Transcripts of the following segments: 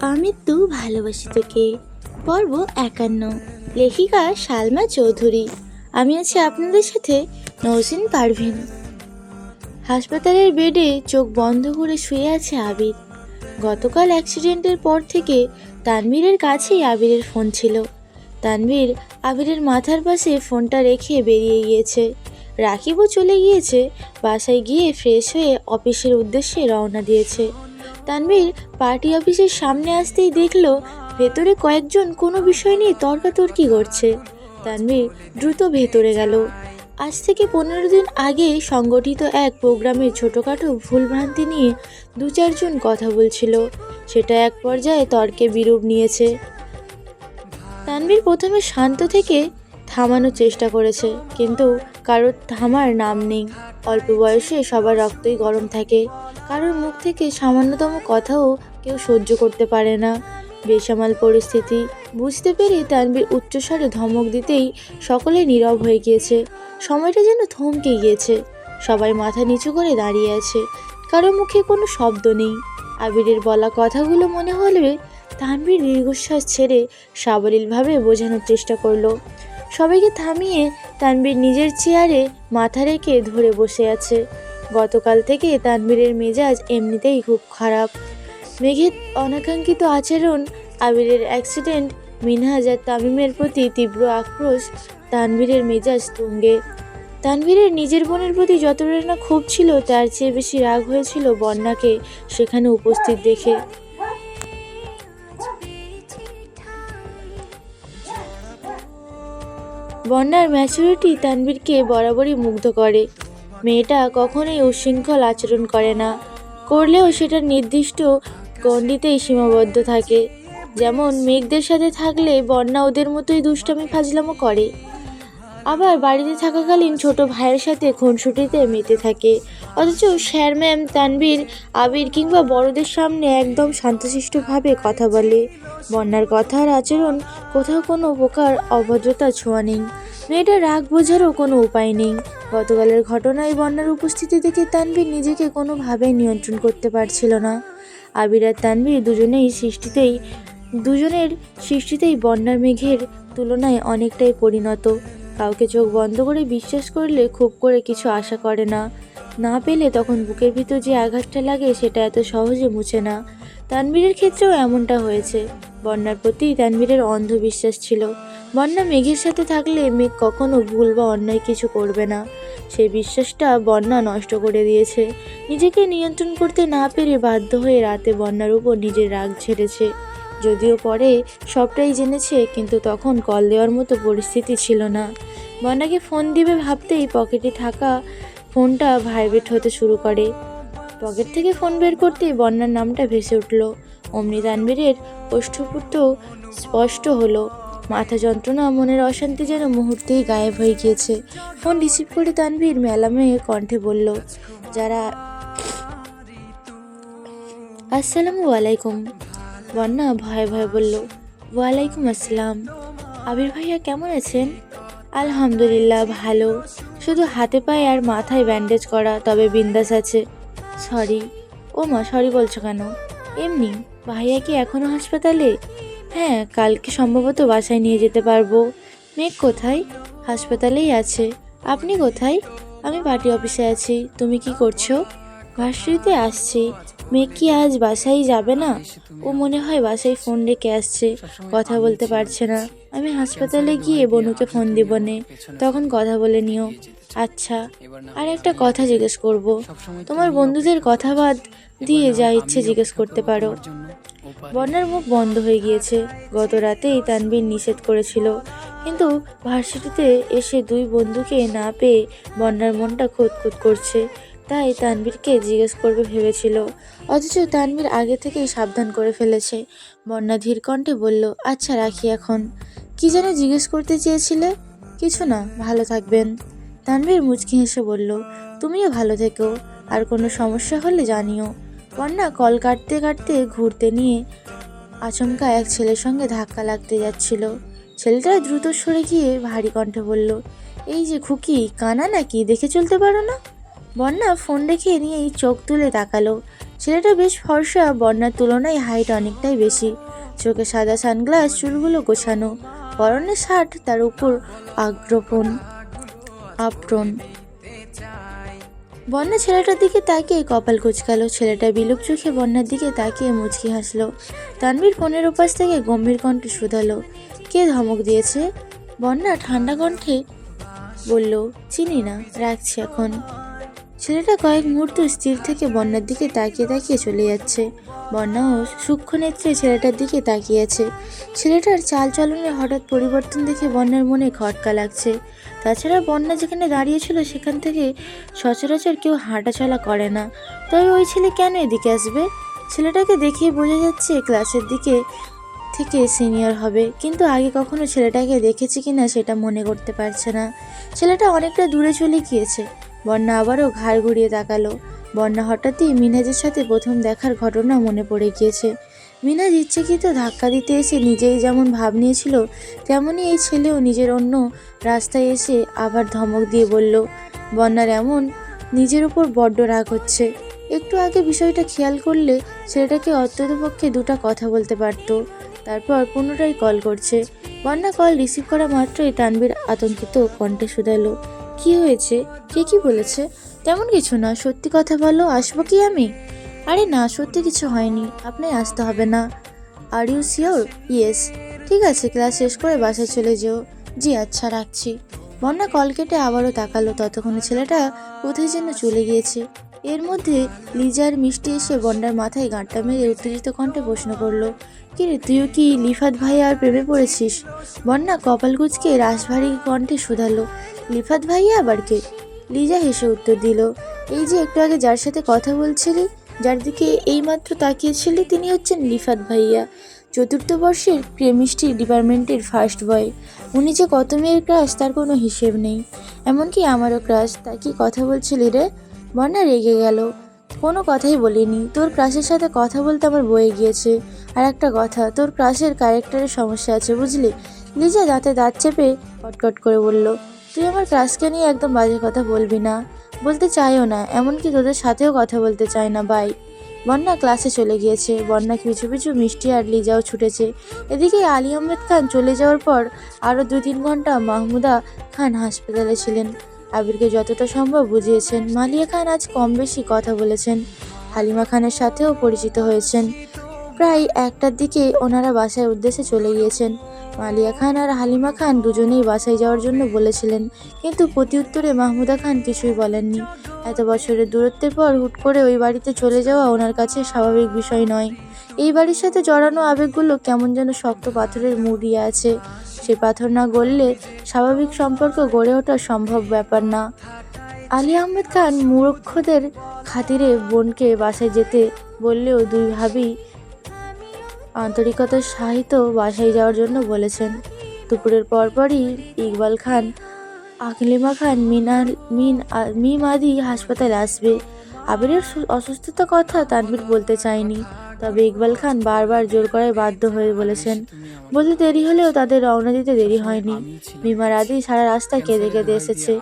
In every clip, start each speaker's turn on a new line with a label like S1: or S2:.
S1: আমি তো ভালোবাসি তোকে। পর্ব ৫১। লেখিকা সালমা চৌধুরী। আমি আছি আপনাদের সাথে নওশিন পারভিন। হাসপাতালের বেডে চোখ বন্ধ করে শুয়ে আছে আবির। গতকাল অ্যাক্সিডেন্টের পর থেকে তানভীরের কাছেই আবিরের ফোন ছিল। তানভীর আবিরের মাথার পাশে ফোনটা রেখে বেরিয়ে গিয়েছে। রাকিবও চলে গিয়েছে। বাসায় গিয়ে ফ্রেশ হয়ে অফিসের উদ্দেশ্যে রওনা দিয়েছে। তানভীর পার্টি অফিসের সামনে আসতেই দেখলো ভেতরে কয়েকজন কোনো বিষয় নিয়ে তর্কাতর্কি করছে। তানভীর দ্রুত ভেতরে গেল। আজ থেকে ১৫ দিন আগে সংগঠিত এক প্রোগ্রামের ছোটোখাটো ভুলভ্রান্তি নিয়ে ২-৪ জন কথা বলছিল। সেটা এক পর্যায়ে তর্কে বিরূপ নিয়েছে। তানভীর প্রথমে শান্ত থেকে থামানোর চেষ্টা করেছে, কিন্তু কারোর থামার নাম নেই। অল্প বয়সে সবার রক্তই গরম থাকে। কারোর মুখ থেকে সামান্যতম কথাও কেউ সহ্য করতে পারে না। বেসামাল পরিস্থিতি বুঝতে পেরে তানভীর উচ্চস্বরে ধমক দিতেই সকলে নীরব হয়ে গিয়েছে। সময়টা যেন থমকে গিয়েছে। সবাই মাথা নিচু করে দাঁড়িয়ে আছে। কারো মুখে কোনো শব্দ নেই। আবিরের বলা কথাগুলো মনে হলে তানভীর দীর্ঘশ্বাস ছেড়ে সাবলীলভাবে বোঝানোর চেষ্টা করলো। সবাইকে থামিয়ে তানভীর নিজের চেয়ারে মাথা রেখে ধরে বসে আছে। গতকাল থেকে তানভীরের মেজাজ এমনিতেই খুব খারাপ। মেঘের অনাকাঙ্ক্ষিত আচরণ, আবিরের অ্যাক্সিডেন্ট, মিনহাজ আর তামিমের প্রতি তীব্র আক্রোশ, তানভীরের মেজাজ তুঙ্গে। তানভীরের নিজের বোনের প্রতি যতটা না ক্ষোভ ছিল, তার চেয়ে বেশি রাগ হয়েছিল বন্যাকে সেখানে উপস্থিত দেখে। বন্যার ম্যাচুরিটি তানভীরকে বরাবরই মুগ্ধ করে। মেয়েটা কখনোই উচ্ছৃঙ্খল আচরণ করে না, করলেও সেটা নির্দিষ্ট গণ্ডিতেই সীমাবদ্ধ থাকে। যেমন মেঘদের সাথে থাকলে বন্যা ওদের মতোই দুষ্টামি ফাজলামো করে, আবার বাড়িতে থাকাকালীন ছোট ভাইয়ের সাথে খুনসুটিতে মেতে থাকে। অথচ স্যার ম্যাম, তানভীর, আবির কিংবা বড়দের সামনে একদম শান্তশিষ্টভাবে কথা বলে। বন্যার কথা আর আচরণ কোথাও কোনো প্রকার অভদ্রতার ছোঁয়া নেই। মেয়েটা রাগ বোঝারও কোনো উপায় নেই। গতকালের ঘটনায় বন্যার উপস্থিতি দেখে তানভীর নিজেকে কোনোভাবেই নিয়ন্ত্রণ করতে পারছিল না। আবির আর তানভীর দুজনের সৃষ্টিতেই বন্যার মেঘের তুলনায় অনেকটাই পরিণত। কাউকে চোখ বন্ধ করে বিশ্বাস করলে খুব করে কিছু আশা করে না। না পেলে তখন বুকের ভিতর যে আঘাতটা লাগে সেটা এত সহজে মুছে না। তানভীরের ক্ষেত্রেও এমনটা হয়েছে। বন্যার প্রতি তানভীরের অন্ধবিশ্বাস ছিল। বন্যা মেঘের সাথে থাকলে মেঘ কখনো ভুল বা অন্যায় কিছু করবে না। সেই বিশ্বাসটা বন্যা নষ্ট করে দিয়েছে। নিজেকে নিয়ন্ত্রণ করতে না পেরে বাধ্য হয়ে রাতে বন্যার উপর নিজের রাগ ঝেড়েছে। যদিও পরে সবটাই জেনেছে, কিন্তু তখন কল দেওয়ার মতো পরিস্থিতি ছিল না। বন্যাকে ফোন দিবে ভাবতেই পকেটে থাকা ফোনটা ভাইব্রেট হতে শুরু করে। পকেট থেকে ফোন বের করতেই বন্যার নামটা ভেসে উঠল। অমনি তানভীরের ওষ্ঠপুট স্পষ্ট হলো। মাথা যন্ত্রণা, মনের অশান্তি যেন মুহূর্তেই গায়েব হয়ে গিয়েছে। ফোন রিসিভ করে তানভীর মেলামে কণ্ঠে বলল, যারা আসসালামু আলাইকুম। বন্যা ভয়ে ভয়ে বলল, ওয়ালাইকুম আসসালাম। আবির ভাইয়া কেমন আছেন? আলহামদুলিল্লাহ ভালো, শুধু হাতে পায়ে আর মাথায় ব্যান্ডেজ করা, তবে বিন্দাস আছে। সরি। ও মা, সরি বলছো কেন? এমনি। ভাইয়া কি এখনো হাসপাতালে? হ্যাঁ, কালকে সম্ভবত বাসায় নিয়ে যেতে পারবো। মেঘ কোথায়? হাসপাতালেই আছে। আপনি কোথায়? আমি পার্টি অফিসে আছি। তুমি কি করছো? ভার্সিটিতে আসছি। মেঘ কি আজ বাসায় যাবে না? ও মনে হয় বাসায় ফোন রেখে আসছে, কথা বলতে পারছে না। আমি হাসপাতালে গিয়ে বনুকে ফোন দিব নে, তখন কথা বলে নিও। আচ্ছা। আর একটা কথা জিজ্ঞেস করব। তোমার বন্ধুদের কথা বাদ দিয়ে যা ইচ্ছে জিজ্ঞেস করতে পারো। বন্যার মুখ বন্ধ হয়ে গিয়েছে। গত রাতেই তানভীর নিষেধ করেছিল, কিন্তু ভার্সিটিতে এসে 2 বন্ধুকে না পেয়ে বন্যার মনটা খুঁতখুত করছে। তাই তানভীরকে জিজ্ঞেস করবে ভেবেছিল, অথচ তানভীর আগে থেকেই সাবধান করে ফেলেছে। বন্যা ধীর কণ্ঠে বলল, আচ্ছা রাখি এখন। কি যেন জিজ্ঞেস করতে চেয়েছিলে? কিছু না, ভালো থাকবেন। তানভীর মুচকি হেসে বলল, তুমিও ভালো থেকো, আর কোনো সমস্যা হলে জানিও। বন্যা কল কাটতে কাটতে ঘুরতে নিয়ে আচমকা এক ছেলের সঙ্গে ধাক্কা লাগতে যাচ্ছিল। ছেলেটা দ্রুত সরে গিয়ে ভারী কণ্ঠে বলল, এই যে খুকি, কানা নাকি, দেখে চলতে পারো না? বন্যা ফোন রেখে নিয়েই চোখ তুলে তাকালো। ছেলেটা বেশ ফর্সা, বন্যার তুলনায় হাইট অনেকটাই বেশি, চোখে সাদা সানগ্লাস, চুলগুলো গোছানো, পরনে শার্ট, তার উপর আপ্রন। বন্যা ছেলেটার দিকে তাকিয়ে কপাল কুঁচকালো। ছেলেটা বিলুপ চোখে বন্যার দিকে তাকিয়ে মুচকি হাসলো। তানভীর ফোনের ওপাশ থেকে গম্ভীর কণ্ঠে শুধালো, কে ধমক দিয়েছে? বন্যা ঠান্ডা কণ্ঠে বলল, চিনি না, রাখছি এখন। ছেলেটা কয়েক মুহূর্ত স্থির থেকে বন্যার দিকে তাকিয়ে তাকিয়ে চলে যাচ্ছে। বন্যাও সূক্ষ্ম নেত্রে ছেলেটার দিকে তাকিয়ে আছে। ছেলেটার চাল চলনে হঠাৎ পরিবর্তন দেখে বন্যার মনে খটকা লাগছে। তাছাড়া বন্যা যেখানে দাঁড়িয়েছিল সেখান থেকে সচরাচর কেউ হাঁটা চলা করে না, তবে ওই ছেলে কেন এদিকে আসবে? ছেলেটাকে দেখিয়ে বোঝা যাচ্ছে ক্লাসের দিকে থেকে সিনিয়র হবে, কিন্তু আগে কখনো ছেলেটাকে দেখেছি কিনা সেটা মনে করতে পারছে না। ছেলেটা অনেকটা দূরে চলে গিয়েছে। বন্যা আবারও ঘাড় ঘুরিয়ে তাকালো। বন্যা হঠাৎই মিনহাজের সাথে প্রথম দেখার ঘটনা মনে পড়ে গিয়েছে। মিনহাজ ইচ্ছাকৃত ধাক্কা দিতে এসে নিজেই যেমন ভাব নিয়েছিল, তেমনই এই ছেলেও নিজের অন্য রাস্তায় এসে আবার ধমক দিয়ে বলল, বন্যার এমন নিজের উপর বড্ড রাগ হচ্ছে। একটু আগে বিষয়টা খেয়াল করলে ছেলেটাকে অন্ততপক্ষে দুটো কথা বলতে পারতো। তারপর পুনরায় কল করছে। বন্যা কল রিসিভ করা মাত্রই তানভীর আতঙ্কিত কণ্ঠে শুধালো, কি হয়েছে? কে কি বলেছে? তেমন কিছু না, সত্যি কথা বলো, আসবো কি আমি? আরে না, সত্যি কিছু হয়নি, আপনার আসতে হবে না। Are you sure? ইয়েস। ঠিক আছে, ক্লাস শেষ করে বাসায় চলে যেও। জি আচ্ছা, রাখছি। বন্যা কল কেটে আবারও তাকালো। ততক্ষণে ছেলেটা কোথায় যেন চলে গিয়েছে। এর মধ্যে লিজার মিষ্টি এসে বন্যার মাথায় গাঁটটা মেরে উত্তেজিত কণ্ঠে প্রশ্ন করলো, কিরে, তুইও কি লিফাত ভাই আর প্রেমে পড়েছিস? বন্যা কপাল কুঁচকে রাশভারী কণ্ঠে শুধালো, লিফাত ভাইয়া আবার কে? লিজা হেসে উত্তর দিল, এই যে একটু আগে যার সাথে কথা বলছিলি, যার দিকে এইমাত্র তাকিয়েছিলি, তিনি হচ্ছেন লিফাত ভাইয়া, 4th বর্ষের কেমিস্ট্রি ডিপার্টমেন্টের ফার্স্ট বয়। উনি যে কত মেয়ের ক্রাশ তার কোনো হিসেব নেই, এমনকি আমারও ক্রাশ। তা কি কথা বলছিলি রে? বন্যা রেগে গেল। কোনো কথাই বলিনি, তোর ক্রাশের সাথে কথা বলতে আমার বয়ে গিয়েছে। আর একটা কথা, তোর ক্রাশের ক্যারেক্টারের সমস্যা আছে, বুঝলি? লিজা দাঁতে দাঁত চেপে কটকট করে বলল, তুই আমার ক্রাশকে নিয়ে একদম বাজে কথা বলবি না, বলতে চাইও না, এমনকি তোদের সাথেও কথা বলতে চায় না, বাই। বন্যা ক্লাসে চলে গিয়েছে। বন্যা পিছু পিছু মিষ্টি আর লিজাও ছুটেছে। এদিকে আলী আহমেদ খান চলে যাওয়ার পর আরও 2-3 ঘন্টা মাহমুদা খান হাসপাতালে ছিলেন। আবিরকে যতটা সম্ভব বুঝিয়েছেন। মালিয়া খান আজ কম বেশি কথা বলেছেন, হালিমা খানের সাথেও পরিচিত হয়েছেন। প্রায় 1টার দিকে ওনারা বাসায় উদ্দেশ্যে চলে গিয়েছেন। মালিয়া খান আর হালিমা খান দুজনেই বাসায় যাওয়ার জন্য বলেছিলেন, কিন্তু প্রতিউত্তরে মাহমুদা খান কিছুই বলেননি। এত বছরের দূরত্বের পর হুট করে ওই বাড়িতে চলে যাওয়া ওনার কাছে স্বাভাবিক বিষয় নয়। এই বাড়ির সাথে জড়ানো আবেগগুলো কেমন যেন শক্ত পাথরের মুড়িয়ে আছে। সেই পাথর না গললে স্বাভাবিক সম্পর্ক গড়ে ওঠা সম্ভব ব্যাপার না। আলী আহমেদ খান মূর্খদের খাতিরে বোনকে বাসায় যেতে বললেও দুই ভাবি আন্তরিকতার সাহিত্য বাসায় যাওয়ার জন্য বলেছেন। দুপুরের পরপরই ইকবাল খান, আকলিমা খান, মিম আদি হাসপাতালে আসবে। আবিরের অসুস্থতার কথা তানভীর বলতে চায়নি, তবে ইকবাল খান বারবার জোর করায় বাধ্য হয়ে বলেছেন। বলতে দেরি হলেও তাদের রওনা দিতে দেরি হয়নি। মিম আর আদি সারা রাস্তা কেঁদে কেঁদে এসেছে।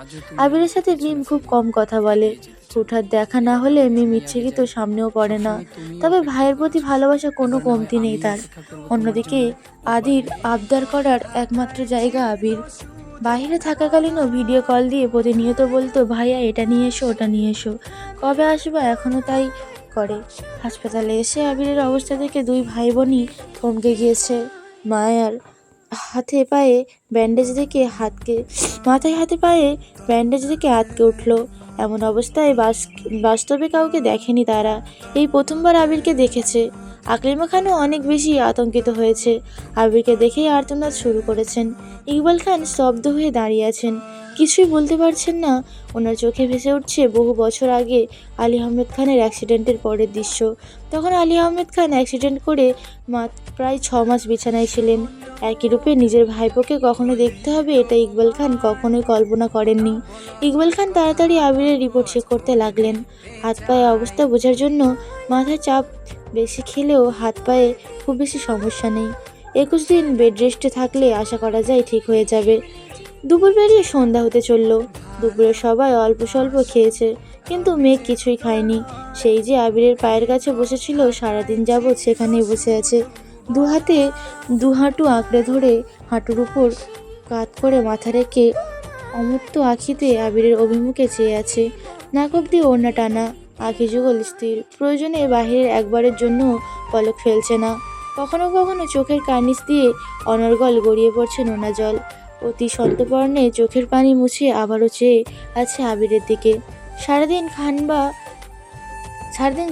S1: আবিরের সাথে মিম খুব কম কথা বলে। হুটহাট দেখা না হলে মিম ইচ্ছাকৃত সামনেও পড়ে না, তবে ভাইয়ের প্রতি ভালোবাসা কোনো কমতি নেই তার। অন্যদিকে আদির আবদার করার একমাত্র জায়গা আবির। বাইরে থাকাকালীনও ভিডিও কল দিয়ে প্রতিনিয়ত বলতো, ভাইয়া এটা নিয়ে এসো, ওটা নিয়ে এসো, কবে আসবা, এখনও তাই করে। হাসপাতালে এসে আবিরের অবস্থা দেখে দুই ভাই বোনই থমকে গিয়েছে। মায়ের হাতে পায়ে ব্যান্ডেজ দেখে আটকে উঠল। এমন অবস্থায় বাস্তবে কাউকে দেখেনি তারা, এই প্রথমবার আবিরকে দেখেছে। আকলিমা খানও অনেক বেশি আতঙ্কিত হয়েছে। আবিরকে দেখেই আর্তনাদ শুরু করেছেন। ইকবাল খান স্তব্ধ হয়ে দাঁড়িয়ে আছেন, কিছুই বলতে পারছেন না। ওনার চোখে ভেসে উঠছে বহু বছর আগে আলী আহমেদ খানের অ্যাক্সিডেন্টের পরের দৃশ্য। তখন আলী আহমেদ খান অ্যাক্সিডেন্ট করে প্রায় 6 মাস বিছানায় ছিলেন। একই রূপে নিজের ভাইপোকে কখনো দেখতে হবে, এটা ইকবাল খান কখনোই কল্পনা করেননি। ইকবাল খান তাড়াতাড়ি আবিরের রিপোর্ট চেক করতে লাগলেন। হাত পায়ে অবস্থা বোঝার জন্য মাথায় চাপ বেশি খেলেও হাত পায়ে খুব বেশি সমস্যা নেই। 21 দিন বেড রেস্টে থাকলে আশা করা যায় ঠিক হয়ে যাবে। দুপুর পেরিয়ে সন্ধ্যা হতে চলল। দুপুরে সবাই অল্প স্বল্প খেয়েছে, কিন্তু মেঘ কিছুই খায়নি। সেই যে আবিরের পায়ের কাছে বসেছিল, সারাদিন যাবৎ সেখানেই বসে আছে। দু হাতে দু হাঁটু আঁকড়ে ধরে হাঁটুর উপর কাত করে মাথা রেখে অমূর্ত আখিতে আবিরের অভিমুখে চেয়ে আছে। নাক অব্দি ওড়না টানা, আখি যুগল স্থির, প্রয়োজনে বাহিরের একবারের জন্য পলক ফেলছে না। কখনো কখনো চোখের কার্নিশ দিয়ে অনর্গল গড়িয়ে পড়ছে নোনা জল। অতি সন্তর্পণে চোখের পানি মুছিয়ে আবারও চেয়ে আছে আবিরের দিকে। সারাদিন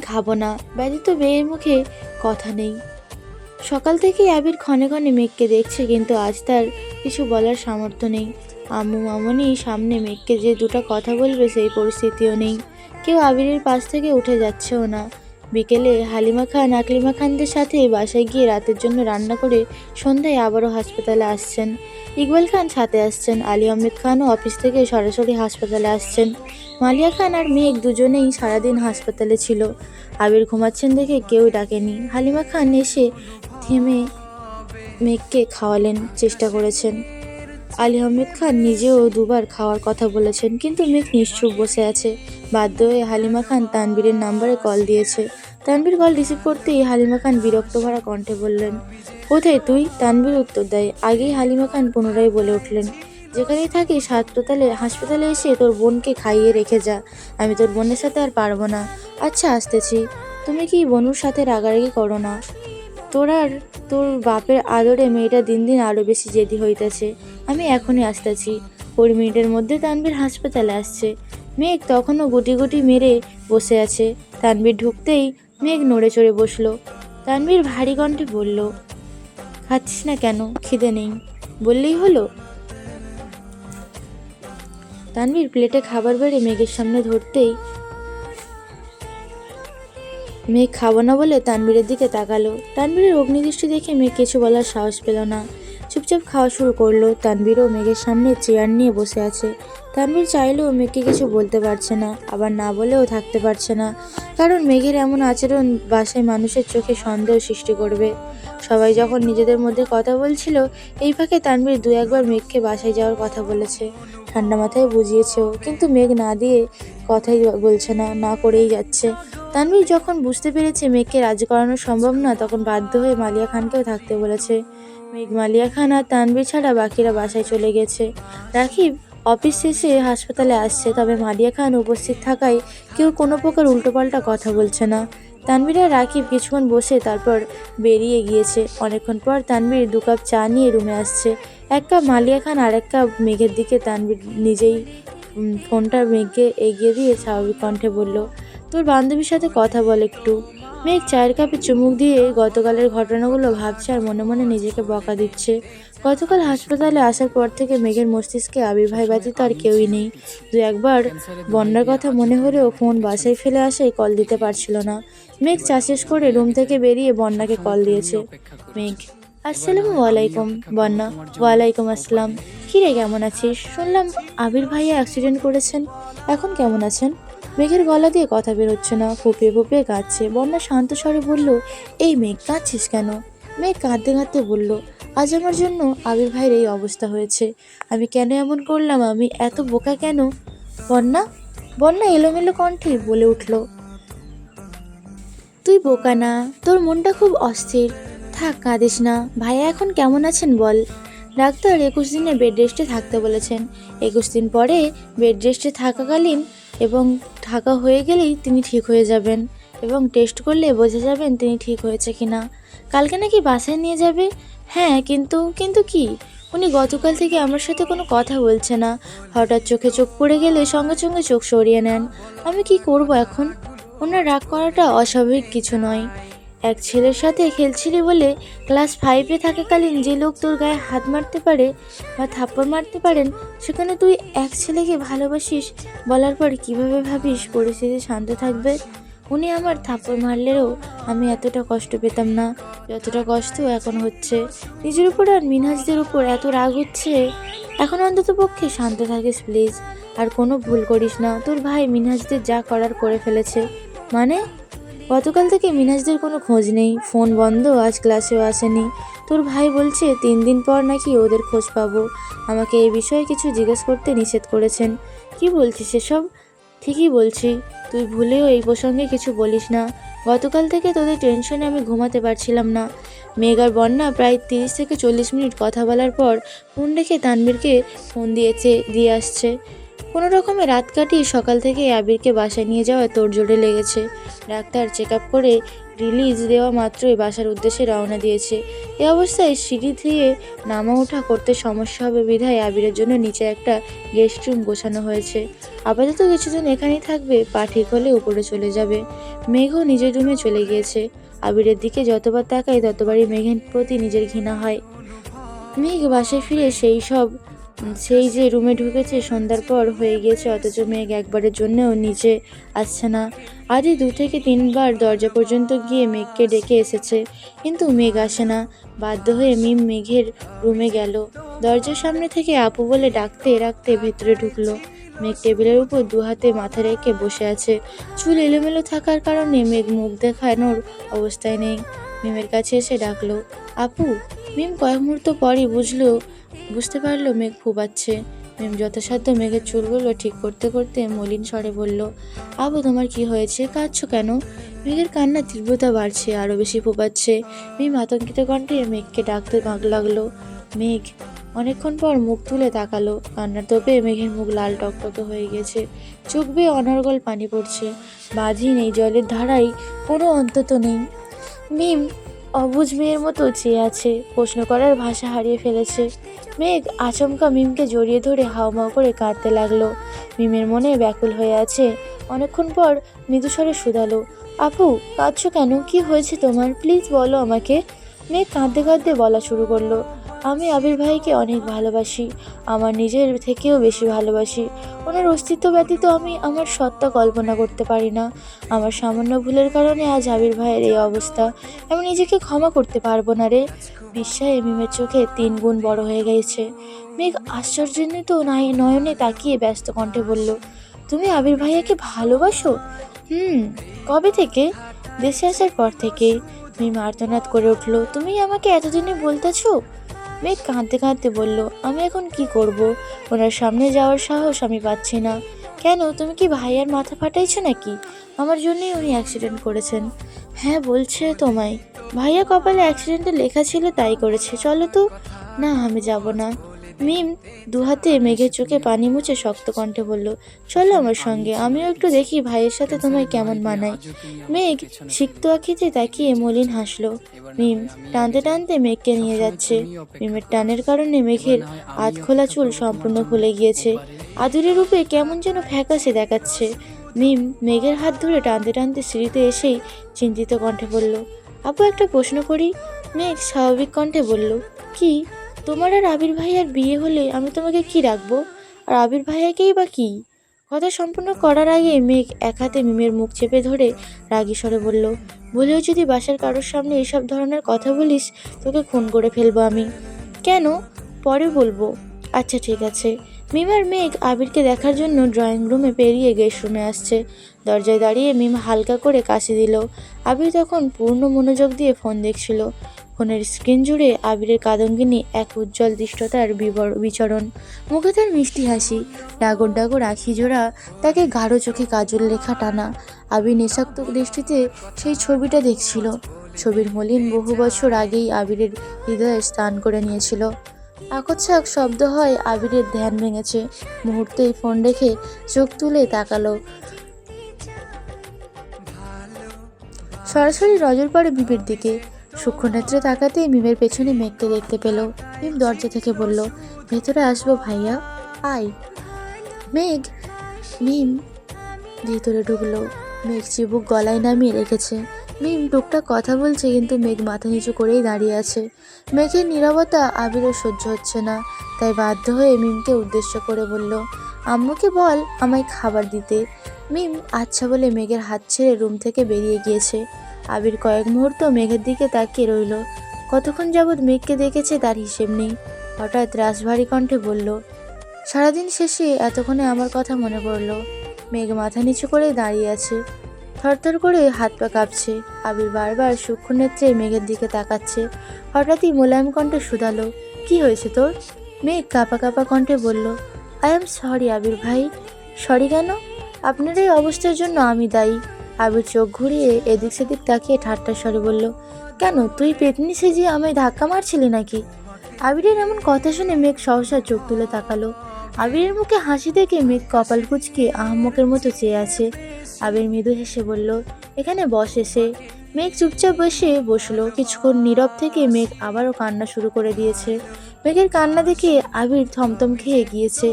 S1: খাবো না ব্যতীত মেয়ের মুখে কথা নেই। সকাল থেকেই আবির ক্ষণে ক্ষণে মেঘকে দেখছে, কিন্তু আজ তার কিছু বলার সামর্থ্য নেই। আম্মু মামনি সামনে মেঘকে যে দুটো কথা বলবে সেই পরিস্থিতিও নেই। কেউ আবিরের পাশ থেকে উঠে যাচ্ছেও না। বিকেলে হালিমা খান আকলিমা খানদের সাথে বাসায় গিয়ে রাতের জন্য রান্না করে সন্ধ্যায় আবারও হাসপাতালে আসছেন। ইকবাল খান সাথে আসছেন, আলী আহমেদ খানও অফিস থেকে সরাসরি হাসপাতালে আসছেন। মালিয়া খান আর মেঘ দুজনেই সারাদিন হাসপাতালে ছিল। আবির ঘুমাচ্ছেন দেখে কেউ ডাকেনি। হালিমা খান এসে থেমে মেঘকে খাওয়ালেন চেষ্টা করেছেন। আলী আহমেদ খান নিজেও দুবার খাওয়ার কথা বলেছেন, কিন্তু মেঘ নিশ্চুপ বসে আছে। বাধ্য হয়ে হালিমা খান তানবীরের নাম্বারে কল দিয়েছে। তানবীর কল রিসিভ করতেই হালিমা খান বিরক্ত ভরা কণ্ঠে বললেন, কোথায় তুই? তানবীর উত্তর দেয়। আগেই হালিমা খান পুনরায় বলে উঠলেন, যেখানেই থাকিস হাসপাতালে এসে তোর বোনকে খাইয়ে রেখে যা। আমি তোর বোনের সাথে আর পারবো না। আচ্ছা আসতেছি। তুমি কি বনুর সাথে রাগারাগি করো না? তোর বাপের আদরে মেয়েটা দিন দিন আরো বেশি জেদি হইতেছে। আমি এখনই আসতেছি। 20 মিনিটের মধ্যে তানবীর হাসপাতালে আসছে। মেঘ তখনও গুটি গুটি মেরে বসে আছে। তানবীর ঢুকতেই মেঘ নড়ে চড়ে বসলো। তানবীর ভারী কণ্ঠে বলল, খাচ্ছিস না কেন? খিদে নেই বললেই হলো। তানবীর প্লেটে খাবার বেড়ে মেঘের সামনে ধরতেই মেঘ খাবো না বলে তানবীরের দিকে তাকালো। তানবীরের অগ্নিদৃষ্টি দেখে মেঘ কিছু বলার সাহস পেল না, চুপচাপ খাওয়া শুরু করলো। তানবীরও মেঘের সামনে চেয়ার নিয়ে বসে আছে। তানবীর চাইলেও মেঘকে কিছু বলতে পারছে না, আবার না বলেও থাকতে পারছে না, কারণ মেঘের এমন আচরণ বাসায় মানুষের চোখে সন্দেহ সৃষ্টি করবে। সবাই যখন নিজেদের মধ্যে কথা বলছিল, এই ফাঁকে তানবীর দু একবার মেঘকে বাসায় যাওয়ার কথা বলেছে। ঠান্ডা মাথায় বুঝিয়েছেও, কিন্তু মেঘ না দিয়ে কথাই বলছে না, না করেই যাচ্ছে। তানভীর যখন বুঝতে পেরেছে মেঘকে রাজি করানো সম্ভব না, তখন বাধ্য হয়ে মালিয়া খানকেও থাকতে বলেছে। মেঘ, মালিয়া খান আর তানভীর ছাড়া বাকিরা বাসায় চলে গেছে। রাকিব অফিস শেষে হাসপাতালে আসছে, তবে মালিয়া খান উপস্থিত থাকায় কেউ কোনো প্রকার উল্টোপাল্টা কথা বলছে না। তানভীর আর রাকিব কিছুক্ষণ বসে তারপর বেরিয়ে গিয়েছে। অনেকক্ষণ পর তানভীর 2 কাপ চা নিয়ে রুমে আসছে। 1 কাপ মালিয়া খান আর 1 কাপ মেঘের দিকে। তানভীর নিজেই ফোনটা মেঘকে এগিয়ে দিয়ে স্বাভাবিক কণ্ঠে বলল, তোর বান্ধবীর সাথে কথা বল একটু। মেঘ চায়ের কাপে চুমুক দিয়ে গতকালের ঘটনাগুলো ভাবছে আর মনে মনে নিজেকে বকা দিচ্ছে। গতকাল হাসপাতালে আসার পর থেকে মেঘের মস্তিষ্কে আবির ভাই ব্যতীত আর কেউই নেই। 2-1 বার বন্যার কথা মনে হলেও ফোন বাসায় ফেলে আসায় কল দিতে পারছিল না। মেঘ চা শেষ করে রুম থেকে বেরিয়ে বন্যাকে কল দিয়েছে। মেঘ, আসসালামু আলাইকুম। বন্যা, ওয়ালাইকুম আসসালাম। কিরে কেমন আছিস? শুনলাম আবির ভাইয়া অ্যাক্সিডেন্ট করেছেন, এখন কেমন আছেন? মেঘের গলা দিয়ে কথা বের হচ্ছে না, ফুপিয়ে ফুপিয়ে কাঁদছে। বন্যা শান্ত স্বরে বলল, এই মেঘ কাঁদছিস কেন? মেঘ কাঁদতে কাঁদতে বলল, আজ আমার জন্য আবির ভাইয়ের এই অবস্থা হয়েছে। আমি কেন এমন করলাম? আমি এত বোকা কেন? বন্যা বন্যা এলোমেলো কণ্ঠে বলে উঠল, তুই বোকা না, তোর মনটা খুব অস্থির। থাক, কাঁদিস না। ভাইয়া এখন কেমন আছেন বল? ডাক্তার 21 দিনে বেড রেস্টে থাকতে বলেছেন। 21 দিন পরে বেড রেস্টে থাকাকালীন এবং থাকা হয়ে গেলেই তিনি ঠিক হয়ে যাবেন, এবং টেস্ট করলে বোঝা যাবেন তিনি ঠিক হয়েছে কিনা। কালকে নাকি বাসায় নিয়ে যাবে। হ্যাঁ, কিন্তু কিন্তু কি? উনি গতকাল থেকে আমার সাথে কোনো কথা বলছে না। হঠাৎ চোখে চোখ পড়ে গেলে সঙ্গে সঙ্গে চোখ সরিয়ে নেন। আমি কি করব এখন? ওনার রাগ করাটা অস্বাভাবিক কিছু নয়। এক ছেলের সাথে খেলছিলি বলে ক্লাস 5-এ থাকাকালীন যে লোক তোর গায়ে হাত মারতে পারে বা থাপ্পড় মারতে পারেন, সেখানে তুই এক ছেলেকে ভালোবাসিস বলার পর কিভাবে ভাবিস পরিস্থিতি শান্ত থাকবে? উনি আমার থাপ্পড় মারলেও আমি এতটা কষ্ট পেতাম না যতটা কষ্ট এখন হচ্ছে। নিজের উপর আর মিনহাজদের উপর এত রাগ হচ্ছে। এখন অন্তত পক্ষে শান্ত থাকিস প্লিজ, আর কোনো ভুল করিস না। তোর ভাই মিনহাজদের যা করার করে ফেলেছে। মানে? গতকাল থেকে মিনহাজদের কোনো খোঁজ নেই, ফোন বন্ধ, আজ ক্লাসেও আসেনি। তোর ভাই বলছে 3 দিন পর নাকি ওদের খোঁজ পাবো। আমাকে এই বিষয়ে কিছু জিজ্ঞেস করতে নিষেধ করেছেন। কি বলছিস এসব? ঠিকই বলছি, তুই ভুলেও এই প্রসঙ্গে কিছু বলিস না। গতকাল থেকে তোদের টেনশনে আমি ঘুমাতে পারছিলাম না। মেঘ আর বন্যা প্রায় 30 থেকে 40 মিনিট কথা বলার পর ফোন রেখে তানবীরকে ফোন দিয়ে আসছে। কোনো রকমে রাত কাটিয়ে সকাল থেকে আবিরকে বাসায় নিয়ে যাওয়ায় তোড়জোড়ে লেগেছে। ডাক্তার চেক আপ করে রিলিজ দেওয়া মাত্রই বাসার উদ্দেশ্যে রওনা দিয়েছে। এ অবস্থায় সিঁড়ি দিয়ে নামা ওঠা করতে সমস্যা হবে বিধায় আবিরের জন্য নিচে একটা গেস্ট রুম গোছানো হয়েছে। আপাতত কিছুদিন এখানেই থাকবে, পা ঠিক হলে উপরে চলে যাবে। মেঘও নিজের রুমে চলে গিয়েছে। আবিরের দিকে যতবার তাকায় ততবারই মেঘের প্রতি নিজের ঘৃণা হয়। মেঘ বাসায় ফিরে সেই যে রুমে ঢুকেছে সন্ধ্যার পর হয়ে গিয়েছে, অথচ মেঘ একবারের জন্যও নিচে আসছে না। আজই 2 থেকে 3 বার দরজা পর্যন্ত গিয়ে মেঘকে ডেকে এসেছে, কিন্তু মেঘ আসে না। বাধ্য হয়ে মিম মেঘের রুমে গেল। দরজার সামনে থেকে আপু বলে ডাকতে রাখতে ভেতরে ঢুকলো। মেঘ টেবিলের উপর 2 হাতে মাথা রেখে বসে আছে। চুল এলোমেলো থাকার কারণে মেঘ মুখ দেখানোর অবস্থায় নেই। মিমের কাছে এসে ডাকলো, আপু। মিম কয়েক মুহূর্ত পরই বুঝতে পারলো মেঘ ফুপাচ্ছে। মিম যথাসাধ্য মেঘের চুলগুলো ঠিক করতে করতে মলিন স্বরে বলল, আপু তোমার কি হয়েছে, কাঁদছো কেন? মেঘের কান্নার তীব্রতা বাড়ছে, আরো বেশি ফুপাচ্ছে। মিম আতঙ্কিত কণ্ঠে মেঘকে ডাকতে লাগলো। মেঘ অনেকক্ষণ পর মুখ তুলে তাকালো। কান্নার তোপে মেঘের মুখ লাল টকটকে হয়ে গেছে, চোখ বেয়ে অনর্গল পানি পড়ছে। বাঁধি নেই, জলের ধারায় কোনো অন্তত নেই। মিম অবুঝ মেয়ের মতো চেয়ে আছে, প্রশ্ন করার ভাষা হারিয়ে ফেলেছে। মেঘ আচমকা মিমকে জড়িয়ে ধরে হাউমাউ করে কাঁদতে লাগলো। মিমের মনে ব্যাকুল হয়ে আছে। অনেকক্ষণ পর মৃদুস্বরে শুধালো, আপু কাঁদছো কেন, কি হয়েছে তোমার, প্লিজ বলো আমাকে। মেঘ কাঁদতে কাঁদতে বলা শুরু করলো, আমি আবির ভাইকে অনেক ভালোবাসি, আমার নিজের থেকেও বেশি ভালোবাসি। ওনার অস্তিত্ব ব্যতীত আমি আমার সত্তা কল্পনা করতে পারি না। আমার সামান্য ভুলের কারণে আজ আবির ভাইয়ের এই অবস্থা। আমি নিজেকে ক্ষমা করতে পারবো না রে। বিস্ময়ে মিমের চোখে 3 গুণ বড় হয়ে গেছে। মেঘ আশ্চর্যান্বিত নয়নে তাকিয়ে ব্যস্ত কণ্ঠে বলল, তুমি আবির ভাইয়াকে ভালোবাসো? কবে থেকে? দেশে আসার পর থেকে। মিম আর্তনাদ করে উঠল, তুমি আমাকে এতদিনে বলতেছো? মেঘ কাঁদতে কাঁদতে বলল, আমি এখন কি করব? ওনার সামনে যাওয়ার সাহস আমি পাচ্ছি না। কেন, তুমি কি ভাইয়ার মাথা ফাটাইছো নাকি? আমার জন্যই উনি অ্যাক্সিডেন্ট করেছেন। হ্যাঁ বলছে তোমায়, ভাইয়া কপালে অ্যাক্সিডেন্টে লেখা ছিল তাই করেছে, চলো তো। না আমি যাব না। মিম 2 হাতে মেঘের চোখে পানি মুছে শক্ত কণ্ঠে বলল, চলো আমার সঙ্গে, আমিও একটু দেখি ভাইয়ের সাথে তোমায় কেমন মানায়। মেঘ সিক্ত আঁখিতে তাকিয়ে মলিন হাসলো। মিম টানতে টানতে মেঘকে নিয়ে যাচ্ছে। মিমের টানের কারণে মেঘের খোলা চুল সম্পূর্ণ খুলে গিয়েছে। আদুরে রূপে কেমন যেন ফ্যাকাশে দেখাচ্ছে। মিম মেঘের হাত ধরে টানতে টানতে সিঁড়িতে এসেই চিন্তিত কণ্ঠে বলল, আপু একটা প্রশ্ন করি? মেঘ স্বাভাবিক কণ্ঠে বলল, কি? তোমার আর আবির ভাইয়ার বিয়ে হলে আমি তোমাকে কি রাখবো, আর আবির ভাইয়াকেই বা কি? কথা সম্পূর্ণ করার আগে মেঘ 1 হাতে মিমের মুখ চেপে ধরে রাগী স্বরে বলল, বলেও যদি বাসার কারোর সামনে এসব ধরনের কথা বলিস তোকে খুন করে ফেলবো আমি। কেন? পরে বলবো। আচ্ছা ঠিক আছে। মিম আর মেঘ আবিরকে দেখার জন্য ড্রয়িং রুমে পেরিয়ে গেস্ট রুমে আসছে। দরজায় দাঁড়িয়ে মিম হালকা করে কাশি দিল। আবির তখন পূর্ণ মনোযোগ দিয়ে ফোন দেখছিল। ফোনের স্ক্রিন জুড়ে আবিরের কাদম্বিনী এক উজ্জ্বল দৃষ্টতার বিচরণ। মুখে তার মিষ্টি হাসি, ডাগর ডাগর আখি জোড়া, তাকে গাঢ় চোখে কাজল লেখা টানা। আবির নেশাক্ত দৃষ্টিতে সেই ছবিটা দেখছিল। ছবির মলিন বহু বছর আগেই আবিরের হৃদয়ে স্থান করে নিয়েছিল। আকস্মাৎ শব্দ হয়, আবিরের ধ্যান ভেঙেছে। মুহূর্তেই ফোন রেখে চোখ তুলে তাকালো। সরাসরি নজর পড়ে মিমের দিকে। সূক্ষ্ম নেত্রে তাকাতেই মিমের পেছনে মেঘকে দেখতে পেল। মিম দরজা থেকে বলল, ভেতরে আসবো ভাইয়া? আয়। মেঘ মিম ভেতরে ঢুকলো। মেঘ চিবুক গলায় নামিয়ে রেখেছে। মিম টুকটাক কথা বলছে, কিন্তু মেঘ মাথা নিচু করেই দাঁড়িয়ে আছে। মেঘের নীরবতা আবিরও সহ্য হচ্ছে না, তাই বাধ্য হয়ে মিমকে উদ্দেশ্য করে বলল, আম্মুকে বল আমায় খাবার দিতে। মিম আচ্ছা বলে মেঘের হাত ছেড়ে রুম থেকে বেরিয়ে গিয়েছে। আবির কয়েক মুহূর্ত মেঘের দিকে তাকিয়ে রইল। কতক্ষণ যাবৎ মেঘকে দেখেছে তার হিসেব নেই। হঠাৎ রাশভারী কণ্ঠে বলল, সারাদিন শেষে এতক্ষণে আমার কথা মনে পড়ল। মেঘ মাথা নিচু করে দাঁড়িয়ে আছে, থরথর করে হাত পা কাঁপছে। আবির বারবার সূক্ষ্ম নেত্রে মেঘের দিকে তাকাচ্ছে। হঠাৎই মোলায়েম কণ্ঠে শুধালো, কি হয়েছে তোর? মেঘ কাঁপা কাঁপা কণ্ঠে বলল, আই এম সরি আবির ভাই। সরি কেন? আপনার এই অবস্থার জন্য আমি দায়ী। আবির চোখ ঘুরিয়ে এদিক সেদিক তাকিয়ে ঠাট্টা স্বরে বলল, কেন তুই পেতনি সেজিয়ে আমায় ধাক্কা মারছিলি নাকি? আবিরের এমন কথা শুনে মেঘ সহসা চোখ তুলে তাকালো। আবিরের মুখে হাসি দেখে মেঘ কপাল কুঁচকে আহাম্মকের মতো চেয়ে আছে। আবির মৃদু হেসে বলল, এখানে বস এসে। মেঘ চুপচাপ বসলো। কিছুক্ষণ নীরব থেকে মেঘ আবারও কান্না শুরু করে দিয়েছে। মেঘের কান্না দেখে আবির থমথম খেয়ে গিয়েছে।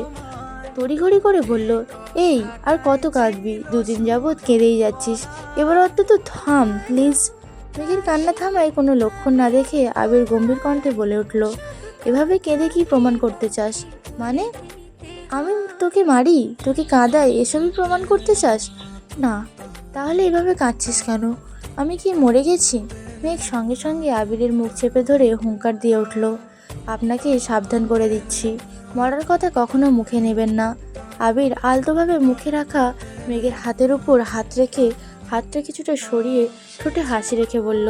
S1: তড়িঘড়ি করে বলল, এই আর কত কাঁদবি? দুদিন যাবৎ কেঁদেই যাচ্ছিস, এবার অন্তত থাম প্লিজ। মেঘের কান্না থামায় কোনো লক্ষণ না দেখে আবির গম্ভীর কণ্ঠে বলে উঠল, এভাবে কেঁদে কি প্রমাণ করতে চাস? মানে আমি তোকে মারি, তোকে কাঁদাই, এসবই প্রমাণ করতে চাস? না, তাহলে এভাবে কাঁদছিস কেন? আমি কি মরে গেছি? মেঘ সঙ্গে সঙ্গে আবিরের মুখ চেপে ধরে হুঙ্কার দিয়ে উঠল, আপনাকে সাবধান করে দিচ্ছি, মরার কথা কখনো মুখে নেবেন না। আবির আলতোভাবে মুখে রাখা মেঘের হাতের উপর হাতটা কিছুটা সরিয়ে ঠোঁটে হাসি রেখে বলল,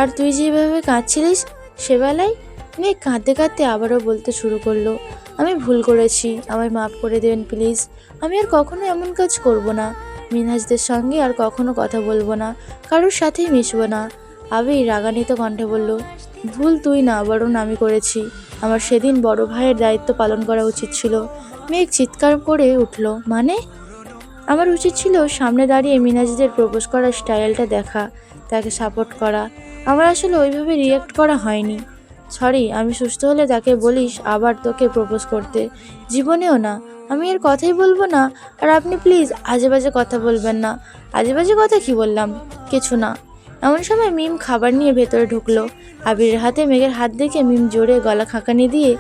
S1: আর তুই যেভাবে কাঁদছিলিস সেবেলায়? মেঘ কাঁদতে কাঁদতে আবারও বলতে শুরু করলো, আমি ভুল করেছি, আমায় মাফ করে দেবেন প্লিজ। আমি আর কখনো এমন কাজ করব না। মিনহাজদের সঙ্গে আর কখনো কথা বলবো না, কারোর সাথেই মিশবো না। আবির রাগান্বিত কণ্ঠে বলল, ভুল তুই না, বরং আমি করেছি। আমার সেদিন বড় ভাইয়ের দায়িত্ব পালন করা উচিত ছিল। মেঘ চিৎকার করে উঠল, মানে? আমার উচিত ছিল সামনে দাঁড়িয়ে মিনহাজদের প্রপোজ করার স্টাইলটা দেখা, তাকে সাপোর্ট করা। আমার আসলে ওইভাবে রিয়্যাক্ট করা হয়নি। সরি, আমি সুস্থ হলে তাকে বলিস আবার তোকে প্রপোজ করতে। জীবনেও না, আমি এর কথাই বলবো না। আর আপনি প্লিজ আজে বাজে কথা বলবেন না। আজে বাজে কথা কি বললাম? কিছু না। এমন সময় মিম খাবার নিয়ে ভেতরে ঢুকলো। আবিরের হাতে মেঘের হাত দেখে মিম জোরে গলা খাঁকানি দিয়ে,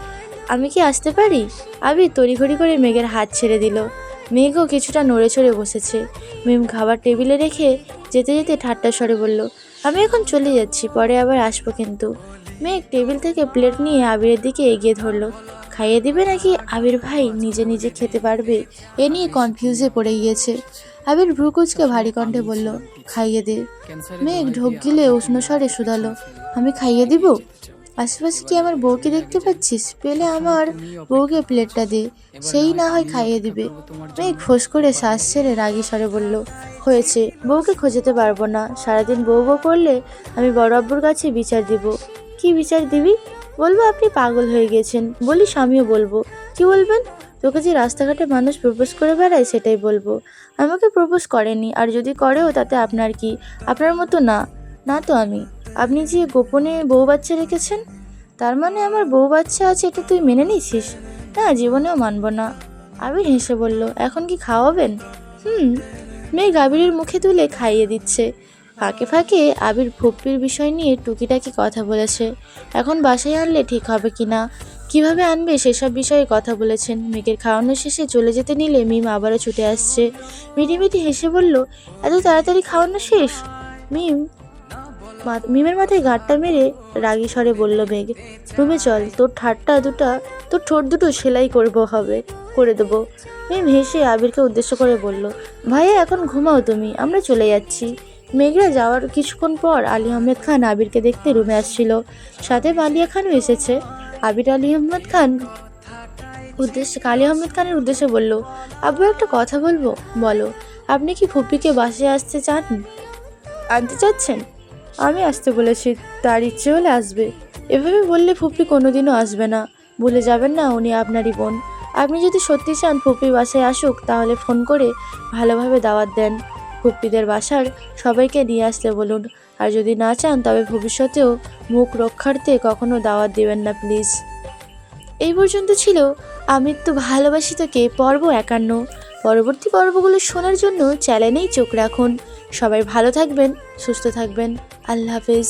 S1: আমি কি আসতে পারি? আবির তড়িঘড়ি করে মেঘের হাত ছেড়ে দিল। মেঘও কিছুটা নড়ে চড়ে বসেছে। মিম খাবার টেবিলে রেখে যেতে যেতে ঠাট্টা স্বরে বলল, আমি এখন চলে যাচ্ছি, পরে আবার আসবো কিন্তু। মেঘ টেবিল থেকে প্লেট নিয়ে আবিরের দিকে এগিয়ে ধরলো। খাইয়ে দিবে নাকি আবির ভাই নিজে নিজে খেতে পারবে, এ নিয়ে কনফিউজে পড়ে গিয়েছে। আবির ভ্রুকুচকে ভারী কণ্ঠে বলল, খাইয়ে দে। মেঘ ঢোক গিলে উষ্ণ স্বরে শুধালো, আমি খাইয়ে দিব? আশেপাশে কি আমার বউকে দেখতে পাচ্ছিস? পেলে আমার বউকে প্লেটটা দে, সেই না হয় খাইয়ে দিবে। মেঘ ফোঁস করে শ্বাস ছেড়ে রাগী স্বরে বলল, হয়েছে, বউকে খোঁজাতে পারবো না। সারাদিন বউ বউ করলে আমি বড় আব্বুর কাছে বিচার দিব। কি বিচার দিবি? বলবো আপনি পাগল হয়ে গেছেন। বলিস আমিও বলবো। কি বলবেন? তোকে যে রাস্তাঘাটে মানুষ প্রপোজ করে বেড়ায় সেটাই বলবো। আমাকে প্রপোজ করেনি, আর যদি করেও তাতে আপনার কি? আপনার মতো না, না তো আমি। আপনি যে গোপনে বউ বাচ্চা রেখেছেন, তার মানে আমার বউ বাচ্চা আছে এটা তুই মেনে নিছিস? না, জীবনেও মানব না। আবির হেসে বলল, এখন কি খাওয়াবেন? মেঘ আবিরের মুখে তুলে খাইয়ে দিচ্ছে। ফাঁকে ফাঁকে আবির ফুপ্পির বিষয় নিয়ে টুকিটাকি কথা বলেছে। এখন বাসায় আনলে ঠিক হবে কিনা, কিভাবে আনবে সেসব বিষয়ে কথা বলেছেন। মেঘের খাওয়ানো শেষে চলে যেতে নিলে মিম আবারও ছুটে আসছে। মিটিমিটি হেসে বলল, এত তাড়াতাড়ি খাওয়ানো শেষ? মিমের মাথায় গাঁটটা মেরে রাগী স্বরে বলল মেঘ, রুমে চল, তোর ঠোঁট দুটো সেলাই করে দেবো। মিম হেসে আবিরকে উদ্দেশ্য করে বলল, ভাইয়া এখন ঘুমাও তুমি, আমরা চলে যাচ্ছি। মেঘরা যাওয়ার কিছুক্ষণ পর আলী আহমেদ খান আবিরকে দেখতে রুমে আসছিল। সাথে আলিয়া খানও এসেছে। আবির আলী আহমেদ খানের উদ্দেশ্যে বলল, আব্বু একটা কথা বলবো। বলো। আপনি কি ফুপিকে বাসায় আনতে চাচ্ছেন? আমি আসতে বলেছি, তার ইচ্ছে হলে আসবে। এভাবে বললে ফুপি কোনোদিনও আসবে না। ভুলে যাবেন না উনি আপনারই বোন। আপনি যদি সত্যি চান ফুপি বাসায় আসুক, তাহলে ফোন করে ভালোভাবে দাওয়াত দেন। ফুপ্পিদের বাসার সবাইকে নিয়ে আসতে বলুন। আর যদি না চান তবে ভবিষ্যতেও মুখ রক্ষার্থে কখনো দাওয়াত দিবেন না প্লিজ। এই পর্যন্ত ছিল আমৃত্যু ভালোবাসি তোকে পর্ব 51। পরবর্তী পর্বগুলো শোনার জন্য চ্যানেলেই চোখ রাখুন। সবাই ভালো থাকবেন, সুস্থ থাকবেন। আল্লাহ হাফেজ।